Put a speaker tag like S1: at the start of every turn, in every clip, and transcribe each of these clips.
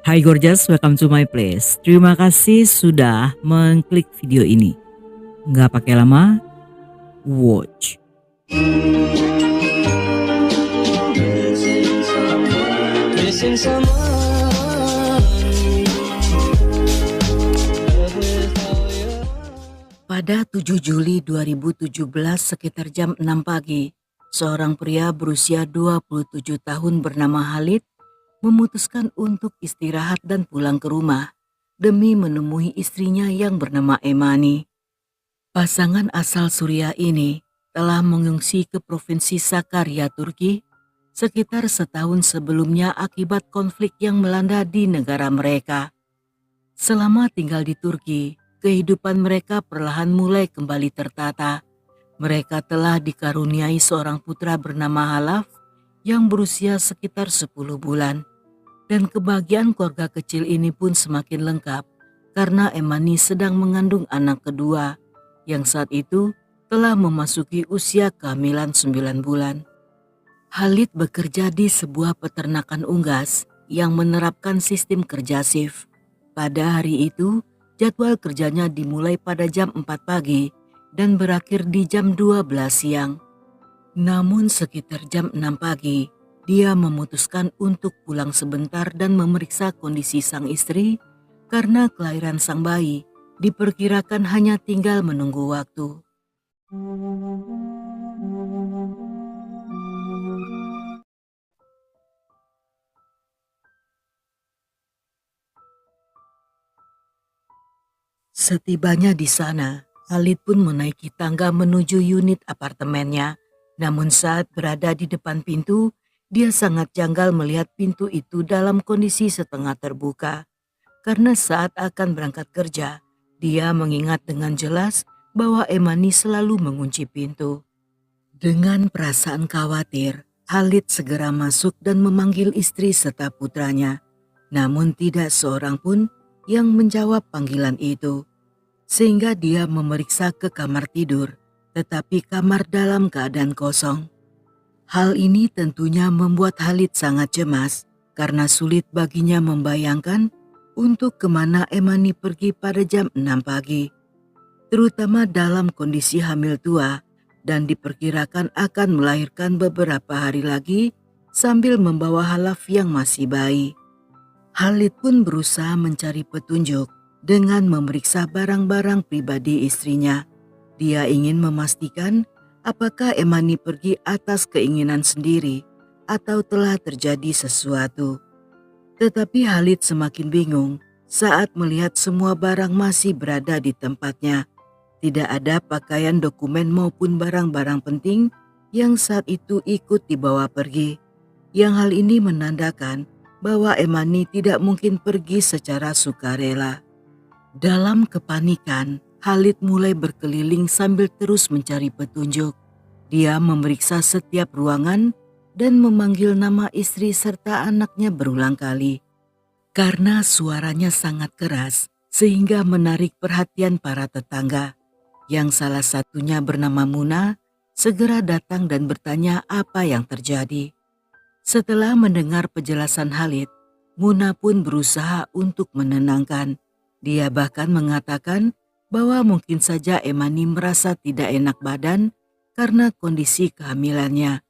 S1: Hai Gorgeous, welcome to my place. Terima kasih sudah mengklik video ini. Nggak pakai lama, watch.
S2: Missing someone.
S3: Pada 7 Juli 2017 sekitar jam 6 pagi, seorang pria berusia 27 tahun bernama Khalid memutuskan untuk istirahat dan pulang ke rumah demi menemui istrinya yang bernama Emani. Pasangan asal Suriah ini telah mengungsi ke Provinsi Sakarya, Turki sekitar setahun sebelumnya akibat konflik yang melanda di negara mereka. Selama tinggal di Turki, kehidupan mereka perlahan mulai kembali tertata. Mereka telah dikaruniai seorang putra bernama Halaf yang berusia sekitar 10 bulan. Dan kebahagiaan keluarga kecil ini pun semakin lengkap karena Emani sedang mengandung anak kedua yang saat itu telah memasuki usia kehamilan 9 bulan. Khalid bekerja di sebuah peternakan unggas yang menerapkan sistem kerja shift. Pada hari itu, jadwal kerjanya dimulai pada jam 4 pagi dan berakhir di jam 12 siang. Namun sekitar jam 6 pagi, dia memutuskan untuk pulang sebentar dan memeriksa kondisi sang istri karena kelahiran sang bayi diperkirakan hanya tinggal menunggu waktu. Setibanya di sana, Khalid pun menaiki tangga menuju unit apartemennya. Namun saat berada di depan pintu, dia sangat janggal melihat pintu itu dalam kondisi setengah terbuka. Karena saat akan berangkat kerja, dia mengingat dengan jelas bahwa Emani selalu mengunci pintu. Dengan perasaan khawatir, Khalid segera masuk dan memanggil istri serta putranya. Namun tidak seorang pun yang menjawab panggilan itu. Sehingga dia memeriksa ke kamar tidur, tetapi kamar dalam keadaan kosong. Hal ini tentunya membuat Khalid sangat cemas karena sulit baginya membayangkan untuk kemana Emani pergi pada jam 6 pagi. Terutama dalam kondisi hamil tua dan diperkirakan akan melahirkan beberapa hari lagi sambil membawa Halaf yang masih bayi. Khalid pun berusaha mencari petunjuk dengan memeriksa barang-barang pribadi istrinya. Dia ingin memastikan apakah Emani pergi atas keinginan sendiri atau telah terjadi sesuatu. Tetapi Khalid semakin bingung saat melihat semua barang masih berada di tempatnya. Tidak ada pakaian, dokumen maupun barang-barang penting yang saat itu ikut dibawa pergi. Yang hal ini menandakan bahwa Emani tidak mungkin pergi secara sukarela. Dalam kepanikan, Khalid mulai berkeliling sambil terus mencari petunjuk. Dia memeriksa setiap ruangan dan memanggil nama istri serta anaknya berulang kali. Karena suaranya sangat keras, sehingga menarik perhatian para tetangga. Yang salah satunya bernama Muna, segera datang dan bertanya apa yang terjadi. Setelah mendengar penjelasan Khalid, Muna pun berusaha untuk menenangkan. Dia bahkan mengatakan bahwa mungkin saja Emani merasa tidak enak badan karena kondisi kehamilannya.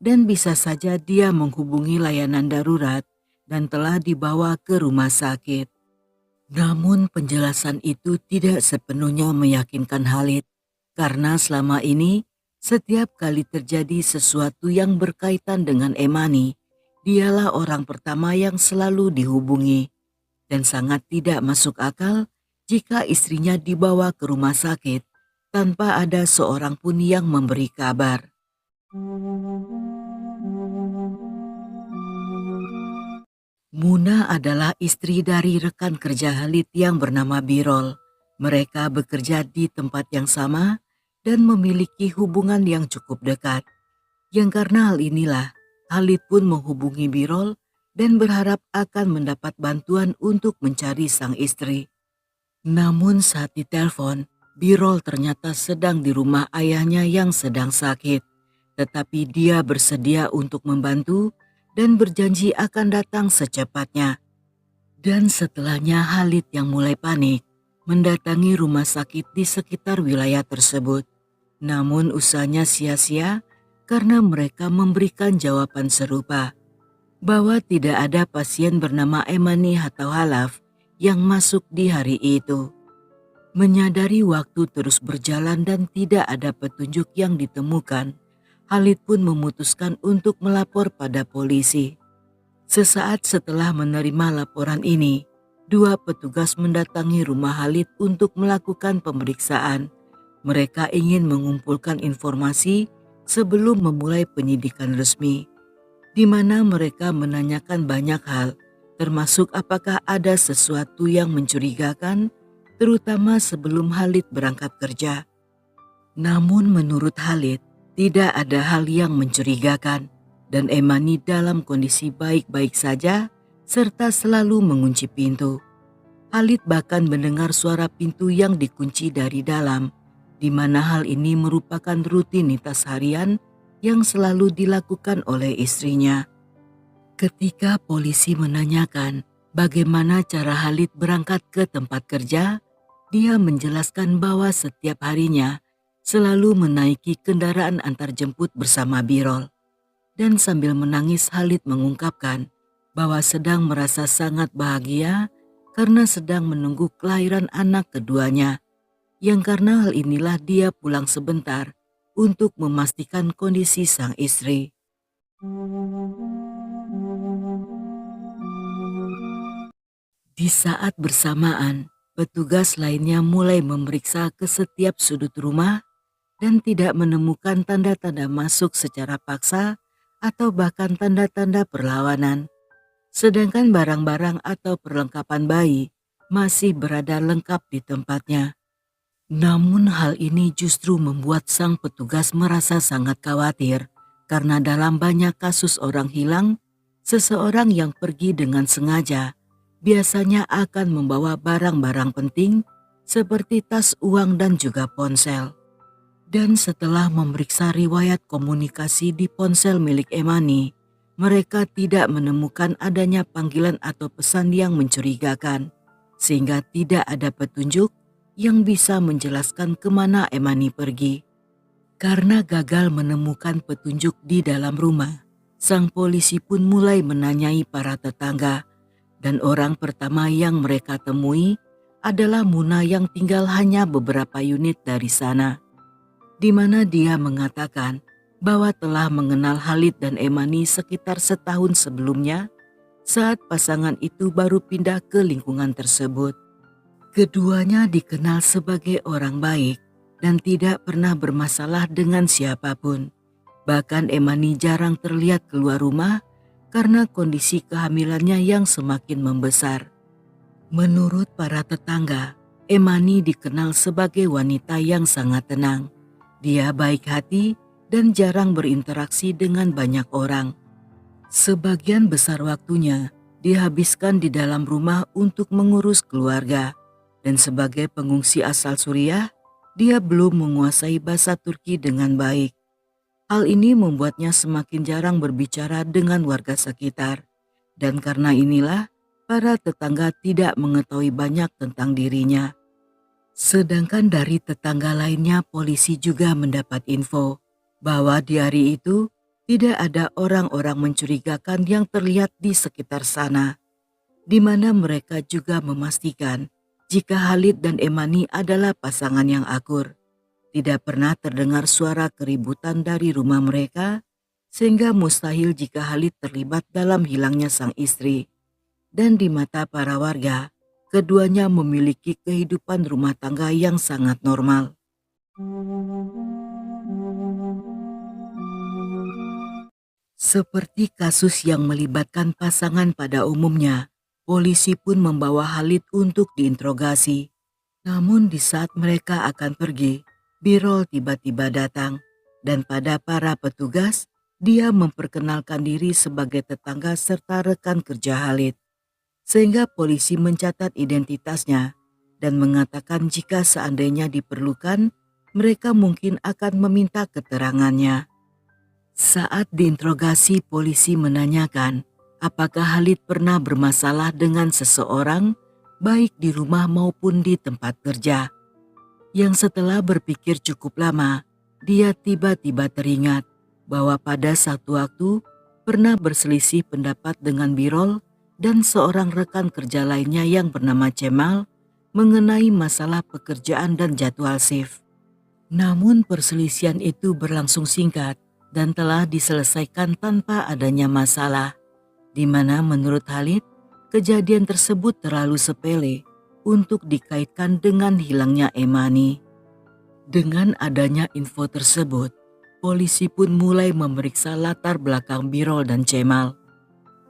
S3: Dan bisa saja dia menghubungi layanan darurat dan telah dibawa ke rumah sakit. Namun penjelasan itu tidak sepenuhnya meyakinkan Khalid. Karena selama ini setiap kali terjadi sesuatu yang berkaitan dengan Emani, dialah orang pertama yang selalu dihubungi. Dan sangat tidak masuk akal jika istrinya dibawa ke rumah sakit tanpa ada seorang pun yang memberi kabar. Muna adalah istri dari rekan kerja Khalid yang bernama Birol. Mereka bekerja di tempat yang sama dan memiliki hubungan yang cukup dekat. Yang karena hal inilah, Khalid pun menghubungi Birol dan berharap akan mendapat bantuan untuk mencari sang istri. Namun saat ditelepon, Birol ternyata sedang di rumah ayahnya yang sedang sakit. Tetapi dia bersedia untuk membantu dan berjanji akan datang secepatnya. Dan setelahnya Khalid yang mulai panik mendatangi rumah sakit di sekitar wilayah tersebut. Namun usahanya sia-sia karena mereka memberikan jawaban serupa bahwa tidak ada pasien bernama Emani atau Halaf yang masuk di hari itu. Menyadari waktu terus berjalan dan tidak ada petunjuk yang ditemukan, Khalid pun memutuskan untuk melapor pada polisi. Sesaat setelah menerima laporan ini, dua petugas mendatangi rumah Khalid untuk melakukan pemeriksaan. Mereka ingin mengumpulkan informasi sebelum memulai penyidikan resmi, di mana mereka menanyakan banyak hal, termasuk apakah ada sesuatu yang mencurigakan, terutama sebelum Khalid berangkat kerja. Namun menurut Khalid, tidak ada hal yang mencurigakan dan Emani dalam kondisi baik-baik saja serta selalu mengunci pintu. Khalid bahkan mendengar suara pintu yang dikunci dari dalam, di mana hal ini merupakan rutinitas harian yang selalu dilakukan oleh istrinya. Ketika polisi menanyakan bagaimana cara Khalid berangkat ke tempat kerja, dia menjelaskan bahwa setiap harinya selalu menaiki kendaraan antarjemput bersama Birol. Dan sambil menangis Khalid mengungkapkan bahwa sedang merasa sangat bahagia karena sedang menunggu kelahiran anak keduanya. Yang karena hal inilah dia pulang sebentar untuk memastikan kondisi sang istri. Di saat bersamaan, petugas lainnya mulai memeriksa ke setiap sudut rumah dan tidak menemukan tanda-tanda masuk secara paksa atau bahkan tanda-tanda perlawanan. Sedangkan barang-barang atau perlengkapan bayi masih berada lengkap di tempatnya. Namun hal ini justru membuat sang petugas merasa sangat khawatir karena dalam banyak kasus orang hilang, seseorang yang pergi dengan sengaja biasanya akan membawa barang-barang penting seperti tas uang dan juga ponsel. Dan setelah memeriksa riwayat komunikasi di ponsel milik Emani, mereka tidak menemukan adanya panggilan atau pesan yang mencurigakan, sehingga tidak ada petunjuk yang bisa menjelaskan kemana Emani pergi. Karena gagal menemukan petunjuk di dalam rumah, sang polisi pun mulai menanyai para tetangga, dan orang pertama yang mereka temui adalah Muna yang tinggal hanya beberapa unit dari sana, di mana dia mengatakan bahwa telah mengenal Khalid dan Emani sekitar setahun sebelumnya saat pasangan itu baru pindah ke lingkungan tersebut. Keduanya dikenal sebagai orang baik dan tidak pernah bermasalah dengan siapapun. Bahkan Emani jarang terlihat keluar rumah karena kondisi kehamilannya yang semakin membesar. Menurut para tetangga, Emani dikenal sebagai wanita yang sangat tenang. Dia baik hati dan jarang berinteraksi dengan banyak orang. Sebagian besar waktunya dihabiskan di dalam rumah untuk mengurus keluarga. Dan sebagai pengungsi asal Suriah, dia belum menguasai bahasa Turki dengan baik. Hal ini membuatnya semakin jarang berbicara dengan warga sekitar. Dan karena inilah, para tetangga tidak mengetahui banyak tentang dirinya. Sedangkan dari tetangga lainnya, polisi juga mendapat info bahwa di hari itu tidak ada orang-orang mencurigakan yang terlihat di sekitar sana, di mana mereka juga memastikan jika Khalid dan Emani adalah pasangan yang akur. Tidak pernah terdengar suara keributan dari rumah mereka, sehingga mustahil jika Khalid terlibat dalam hilangnya sang istri. Dan di mata para warga, keduanya memiliki kehidupan rumah tangga yang sangat normal. Seperti kasus yang melibatkan pasangan pada umumnya, polisi pun membawa Khalid untuk diinterogasi. Namun di saat mereka akan pergi, Birol tiba-tiba datang, dan pada para petugas, dia memperkenalkan diri sebagai tetangga serta rekan kerja Khalid. Sehingga polisi mencatat identitasnya dan mengatakan jika seandainya diperlukan, mereka mungkin akan meminta keterangannya. Saat diinterogasi, polisi menanyakan apakah Khalid pernah bermasalah dengan seseorang, baik di rumah maupun di tempat kerja. Yang setelah berpikir cukup lama, dia tiba-tiba teringat bahwa pada satu waktu pernah berselisih pendapat dengan Birol dan seorang rekan kerja lainnya yang bernama Cemal mengenai masalah pekerjaan dan jadwal shift. Namun perselisihan itu berlangsung singkat dan telah diselesaikan tanpa adanya masalah, di mana menurut Khalid, kejadian tersebut terlalu sepele untuk dikaitkan dengan hilangnya Emani. Dengan adanya info tersebut, polisi pun mulai memeriksa latar belakang Birol dan Cemal.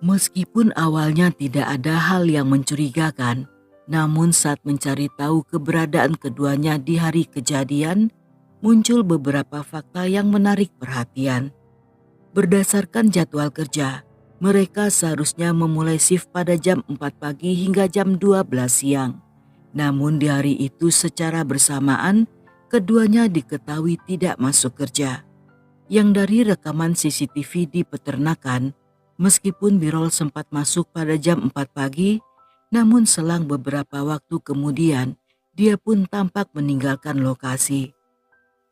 S3: Meskipun awalnya tidak ada hal yang mencurigakan, namun saat mencari tahu keberadaan keduanya di hari kejadian, muncul beberapa fakta yang menarik perhatian. Berdasarkan jadwal kerja, mereka seharusnya memulai shift pada jam 4 pagi hingga jam 12 siang. Namun di hari itu secara bersamaan, keduanya diketahui tidak masuk kerja. Yang dari rekaman CCTV di peternakan, meskipun Birol sempat masuk pada jam 4 pagi, namun selang beberapa waktu kemudian, dia pun tampak meninggalkan lokasi.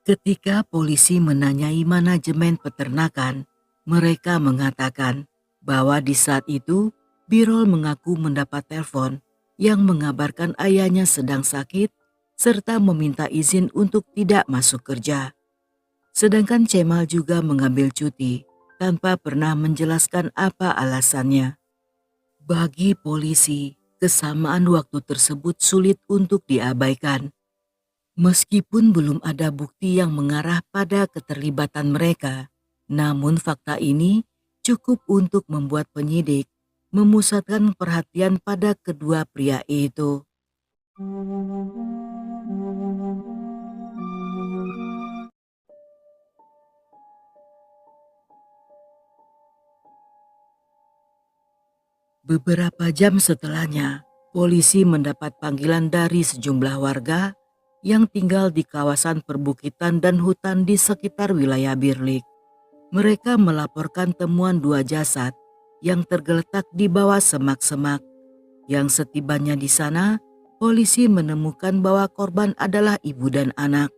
S3: Ketika polisi menanyai manajemen peternakan, mereka mengatakan bahwa di saat itu Birol mengaku mendapat telepon yang mengabarkan ayahnya sedang sakit serta meminta izin untuk tidak masuk kerja. Sedangkan Cemal juga mengambil cuti tanpa pernah menjelaskan apa alasannya. Bagi polisi, kesamaan waktu tersebut sulit untuk diabaikan. Meskipun belum ada bukti yang mengarah pada keterlibatan mereka, namun fakta ini cukup untuk membuat penyidik memusatkan perhatian pada kedua pria itu. Beberapa jam setelahnya, polisi mendapat panggilan dari sejumlah warga yang tinggal di kawasan perbukitan dan hutan di sekitar wilayah Birlik. Mereka melaporkan temuan 2 jasad yang tergeletak di bawah semak-semak. Yang setibanya di sana, polisi menemukan bahwa korban adalah ibu dan anak.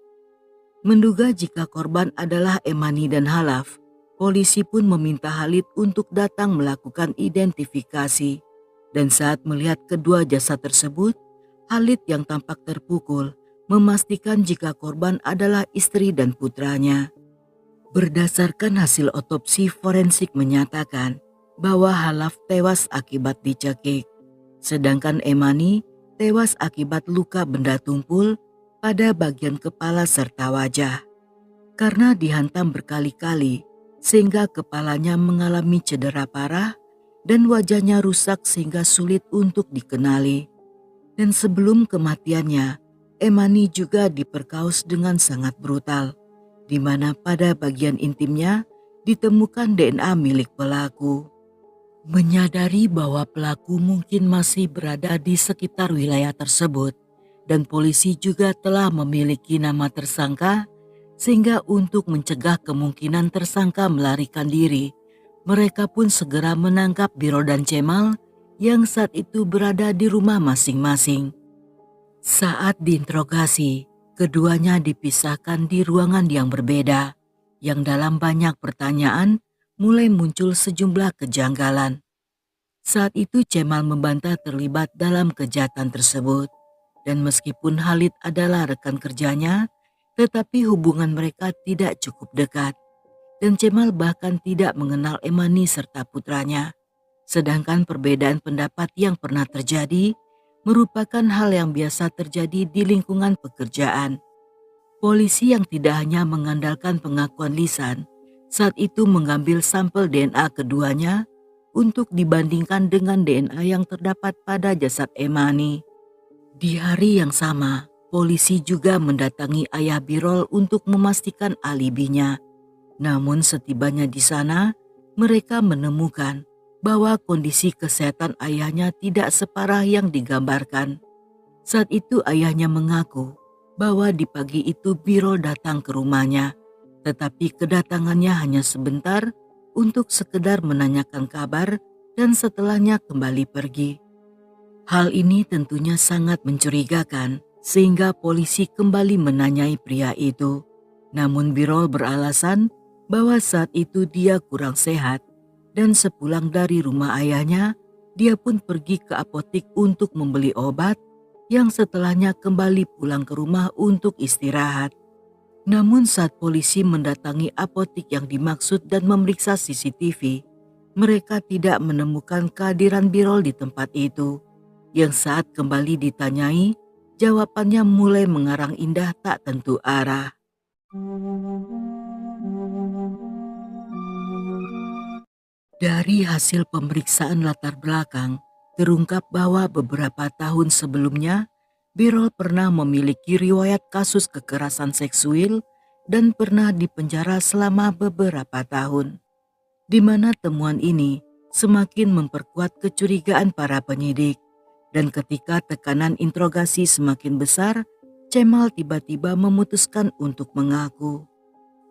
S3: Menduga jika korban adalah Emani dan Halaf, polisi pun meminta Khalid untuk datang melakukan identifikasi. Dan saat melihat kedua jasad tersebut, Khalid yang tampak terpukul memastikan jika korban adalah istri dan putranya. Berdasarkan hasil otopsi forensik menyatakan bahwa Halaf tewas akibat dicekik, sedangkan Emani tewas akibat luka benda tumpul pada bagian kepala serta wajah. Karena dihantam berkali-kali sehingga kepalanya mengalami cedera parah dan wajahnya rusak sehingga sulit untuk dikenali. Dan sebelum kematiannya, Emani juga diperkaos dengan sangat brutal, di mana pada bagian intimnya ditemukan DNA milik pelaku. Menyadari bahwa pelaku mungkin masih berada di sekitar wilayah tersebut, dan polisi juga telah memiliki nama tersangka, sehingga untuk mencegah kemungkinan tersangka melarikan diri, mereka pun segera menangkap Birol dan Cemal yang saat itu berada di rumah masing-masing. Saat diinterogasi, keduanya dipisahkan di ruangan yang berbeda, yang dalam banyak pertanyaan mulai muncul sejumlah kejanggalan. Saat itu Cemal membantah terlibat dalam kejahatan tersebut, dan meskipun Khalid adalah rekan kerjanya, tetapi hubungan mereka tidak cukup dekat, dan Cemal bahkan tidak mengenal Emani serta putranya. Sedangkan perbedaan pendapat yang pernah terjadi merupakan hal yang biasa terjadi di lingkungan pekerjaan. Polisi yang tidak hanya mengandalkan pengakuan lisan, saat itu mengambil sampel DNA keduanya untuk dibandingkan dengan DNA yang terdapat pada jasad Emani. Di hari yang sama, polisi juga mendatangi ayah Birol untuk memastikan alibinya. Namun setibanya di sana, mereka menemukan bahwa kondisi kesehatan ayahnya tidak separah yang digambarkan. Saat itu ayahnya mengaku bahwa di pagi itu Birol datang ke rumahnya, tetapi kedatangannya hanya sebentar untuk sekedar menanyakan kabar dan setelahnya kembali pergi. Hal ini tentunya sangat mencurigakan sehingga polisi kembali menanyai pria itu. Namun Birol beralasan bahwa saat itu dia kurang sehat dan sepulang dari rumah ayahnya, dia pun pergi ke apotik untuk membeli obat yang setelahnya kembali pulang ke rumah untuk istirahat. Namun saat polisi mendatangi apotik yang dimaksud dan memeriksa CCTV, mereka tidak menemukan kehadiran Birol di tempat itu. Yang saat kembali ditanyai, jawabannya mulai mengarang indah tak tentu arah. Dari hasil pemeriksaan latar belakang, terungkap bahwa beberapa tahun sebelumnya, Birol pernah memiliki riwayat kasus kekerasan seksual dan pernah dipenjara selama beberapa tahun. Di mana temuan ini semakin memperkuat kecurigaan para penyidik. Dan ketika tekanan interogasi semakin besar, Cemal tiba-tiba memutuskan untuk mengaku.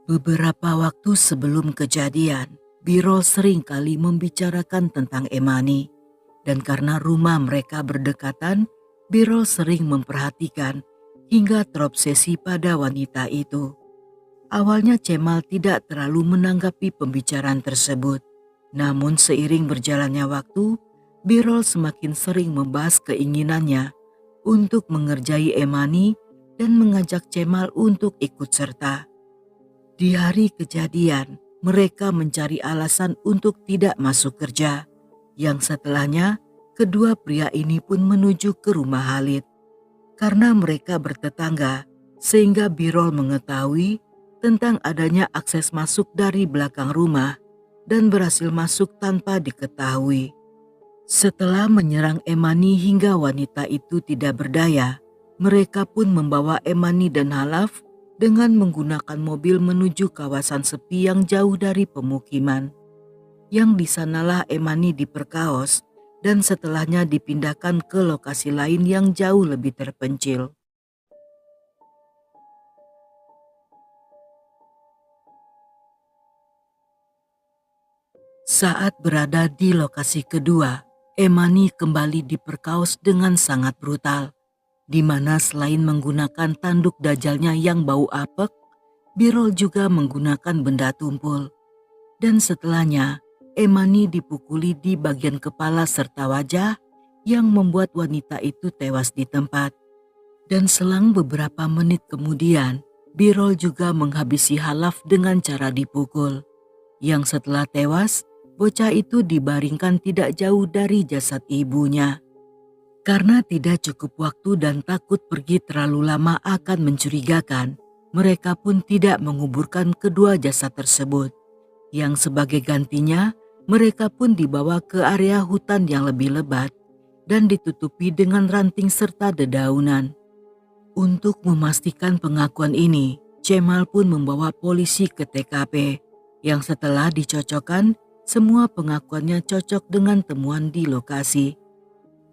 S3: Beberapa waktu sebelum kejadian, Birol sering kali membicarakan tentang Emani. Dan karena rumah mereka berdekatan, Birol sering memperhatikan hingga terobsesi pada wanita itu. Awalnya Cemal tidak terlalu menanggapi pembicaraan tersebut. Namun seiring berjalannya waktu, Birol semakin sering membahas keinginannya untuk mengerjai Emani dan mengajak Cemal untuk ikut serta. Di hari kejadian, mereka mencari alasan untuk tidak masuk kerja, yang setelahnya kedua pria ini pun menuju ke rumah Halid. Karena mereka bertetangga, sehingga Birol mengetahui tentang adanya akses masuk dari belakang rumah dan berhasil masuk tanpa diketahui. Setelah menyerang Emani hingga wanita itu tidak berdaya, mereka pun membawa Emani dan Halaf dengan menggunakan mobil menuju kawasan sepi yang jauh dari pemukiman. Yang di sanalah Emani diperkaos dan setelahnya dipindahkan ke lokasi lain yang jauh lebih terpencil. Saat berada di lokasi kedua, Emani kembali diperkaos dengan sangat brutal, di mana selain menggunakan tanduk dajalnya yang bau apek, Birol juga menggunakan benda tumpul. Dan setelahnya, Emani dipukuli di bagian kepala serta wajah yang membuat wanita itu tewas di tempat. Dan selang beberapa menit kemudian, Birol juga menghabisi Halaf dengan cara dipukul. Yang setelah tewas, bocah itu dibaringkan tidak jauh dari jasad ibunya. Karena tidak cukup waktu dan takut pergi terlalu lama akan mencurigakan, mereka pun tidak menguburkan kedua jasad tersebut. Yang sebagai gantinya, mereka pun dibawa ke area hutan yang lebih lebat dan ditutupi dengan ranting serta dedaunan. Untuk memastikan pengakuan ini, Cemal pun membawa polisi ke TKP, yang setelah dicocokkan, semua pengakuannya cocok dengan temuan di lokasi.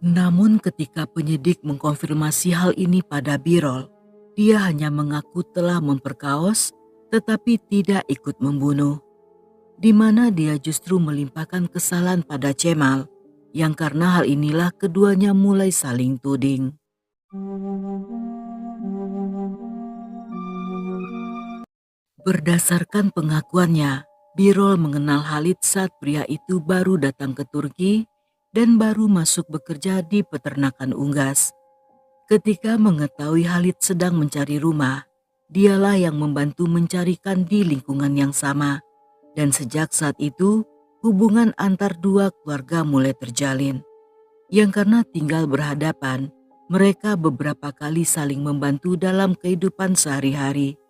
S3: Namun ketika penyidik mengkonfirmasi hal ini pada Birol, dia hanya mengaku telah memperkaos tetapi tidak ikut membunuh. Di mana dia justru melimpahkan kesalahan pada Cemal, yang karena hal inilah keduanya mulai saling tuding. Berdasarkan pengakuannya, Birol mengenal Halid saat pria itu baru datang ke Turki dan baru masuk bekerja di peternakan unggas. Ketika mengetahui Halid sedang mencari rumah, dialah yang membantu mencarikan di lingkungan yang sama. Dan sejak saat itu, hubungan antar dua keluarga mulai terjalin. Yang karena tinggal berhadapan, mereka beberapa kali saling membantu dalam kehidupan sehari-hari.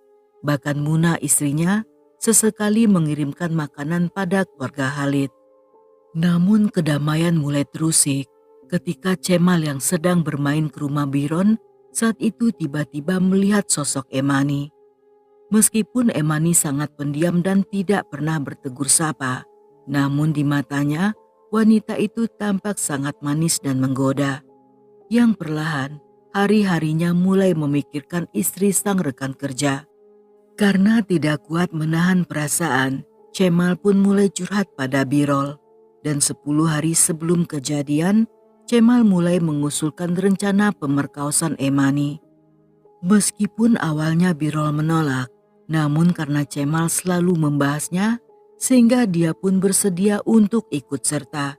S3: Bahkan Muna istrinya sesekali mengirimkan makanan pada keluarga Halid. Namun kedamaian mulai terusik ketika Cemal yang sedang bermain ke rumah Biron saat itu tiba-tiba melihat sosok Emani. Meskipun Emani sangat pendiam dan tidak pernah bertegur sapa, namun di matanya wanita itu tampak sangat manis dan menggoda. Yang perlahan hari-harinya mulai memikirkan istri sang rekan kerja. Karena tidak kuat menahan perasaan, Cemal pun mulai curhat pada Birol. Dan 10 hari sebelum kejadian, Cemal mulai mengusulkan rencana pemerkosaan Emani. Meskipun awalnya Birol menolak, namun karena Cemal selalu membahasnya, sehingga dia pun bersedia untuk ikut serta.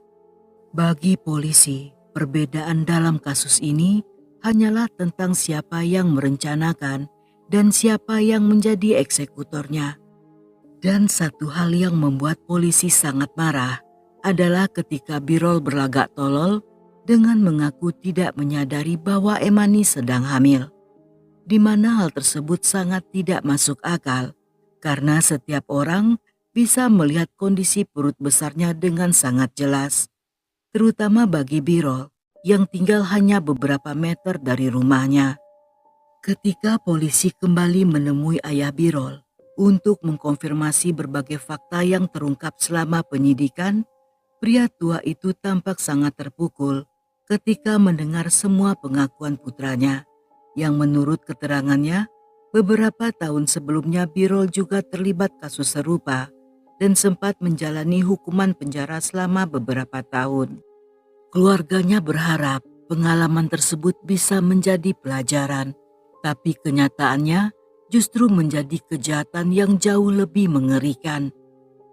S3: Bagi polisi, perbedaan dalam kasus ini hanyalah tentang siapa yang merencanakan dan siapa yang menjadi eksekutornya. Dan satu hal yang membuat polisi sangat marah adalah ketika Birol berlagak tolol dengan mengaku tidak menyadari bahwa Emani sedang hamil. Di mana hal tersebut sangat tidak masuk akal, karena setiap orang bisa melihat kondisi perut besarnya dengan sangat jelas. Terutama bagi Birol yang tinggal hanya beberapa meter dari rumahnya. Ketika polisi kembali menemui ayah Birol untuk mengkonfirmasi berbagai fakta yang terungkap selama penyidikan, pria tua itu tampak sangat terpukul ketika mendengar semua pengakuan putranya, yang menurut keterangannya beberapa tahun sebelumnya Birol juga terlibat kasus serupa dan sempat menjalani hukuman penjara selama beberapa tahun. Keluarganya berharap pengalaman tersebut bisa menjadi pelajaran, tapi kenyataannya justru menjadi kejahatan yang jauh lebih mengerikan.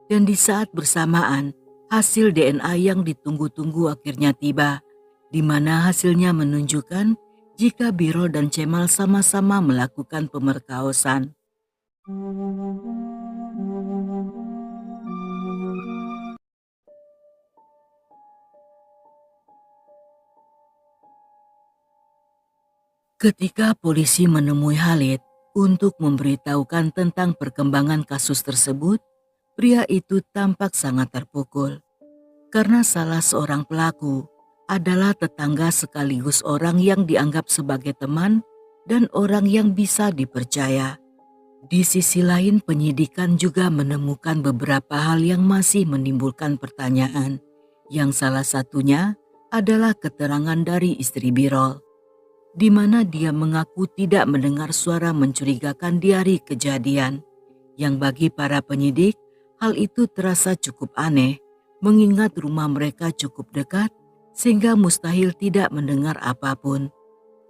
S3: Dan di saat bersamaan, hasil DNA yang ditunggu-tunggu akhirnya tiba, di mana hasilnya menunjukkan jika Birol dan Cemal sama-sama melakukan pemerkosaan. Ketika polisi menemui Khalid untuk memberitahukan tentang perkembangan kasus tersebut, pria itu tampak sangat terpukul. Karena salah seorang pelaku adalah tetangga sekaligus orang yang dianggap sebagai teman dan orang yang bisa dipercaya. Di sisi lain, penyidikan juga menemukan beberapa hal yang masih menimbulkan pertanyaan, yang salah satunya adalah keterangan dari istri Birol, di mana dia mengaku tidak mendengar suara mencurigakan di hari kejadian, yang bagi para penyidik hal itu terasa cukup aneh, mengingat rumah mereka cukup dekat sehingga mustahil tidak mendengar apapun.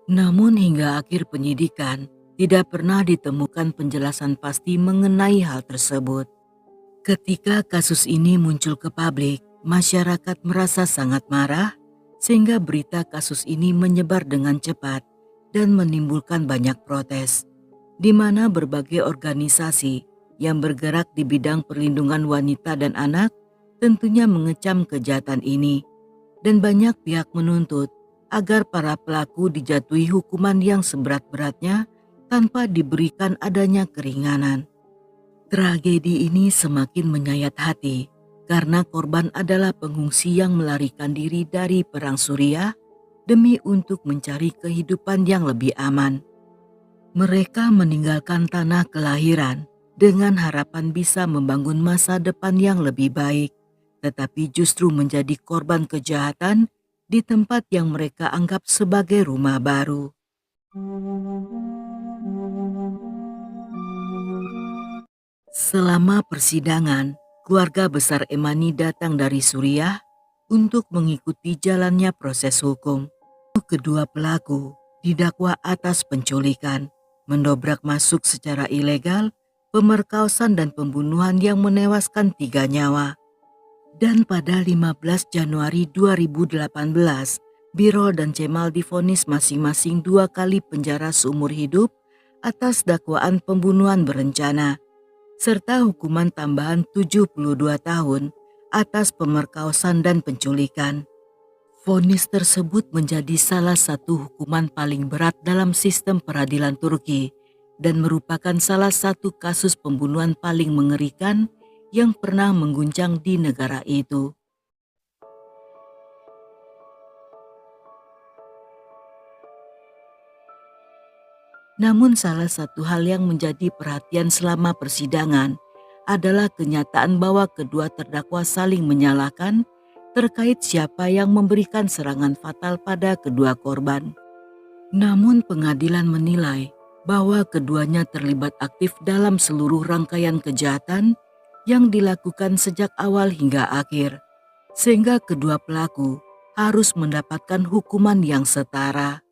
S3: Namun hingga akhir penyidikan, tidak pernah ditemukan penjelasan pasti mengenai hal tersebut. Ketika kasus ini muncul ke publik, masyarakat merasa sangat marah sehingga berita kasus ini menyebar dengan cepat dan menimbulkan banyak protes, di mana berbagai organisasi yang bergerak di bidang perlindungan wanita dan anak tentunya mengecam kejahatan ini, dan banyak pihak menuntut agar para pelaku dijatuhi hukuman yang seberat-beratnya tanpa diberikan adanya keringanan. Tragedi ini semakin menyayat hati karena korban adalah pengungsi yang melarikan diri dari Perang Suriah demi untuk mencari kehidupan yang lebih aman. Mereka meninggalkan tanah kelahiran dengan harapan bisa membangun masa depan yang lebih baik, tetapi justru menjadi korban kejahatan di tempat yang mereka anggap sebagai rumah baru. Selama persidangan, keluarga besar Emani datang dari Suriah untuk mengikuti jalannya proses hukum. Kedua pelaku didakwa atas penculikan, mendobrak masuk secara ilegal, pemerkosaan dan pembunuhan yang menewaskan 3 nyawa. Dan pada 15 Januari 2018, Birol dan Cemal divonis masing-masing 2 kali penjara seumur hidup atas dakwaan pembunuhan berencana, serta hukuman tambahan 72 tahun atas pemerkosaan dan penculikan. Vonis tersebut menjadi salah satu hukuman paling berat dalam sistem peradilan Turki dan merupakan salah satu kasus pembunuhan paling mengerikan yang pernah mengguncang di negara itu. Namun salah satu hal yang menjadi perhatian selama persidangan adalah kenyataan bahwa kedua terdakwa saling menyalahkan terkait siapa yang memberikan serangan fatal pada kedua korban. Namun pengadilan menilai bahwa keduanya terlibat aktif dalam seluruh rangkaian kejahatan yang dilakukan sejak awal hingga akhir, sehingga kedua pelaku harus mendapatkan hukuman yang setara.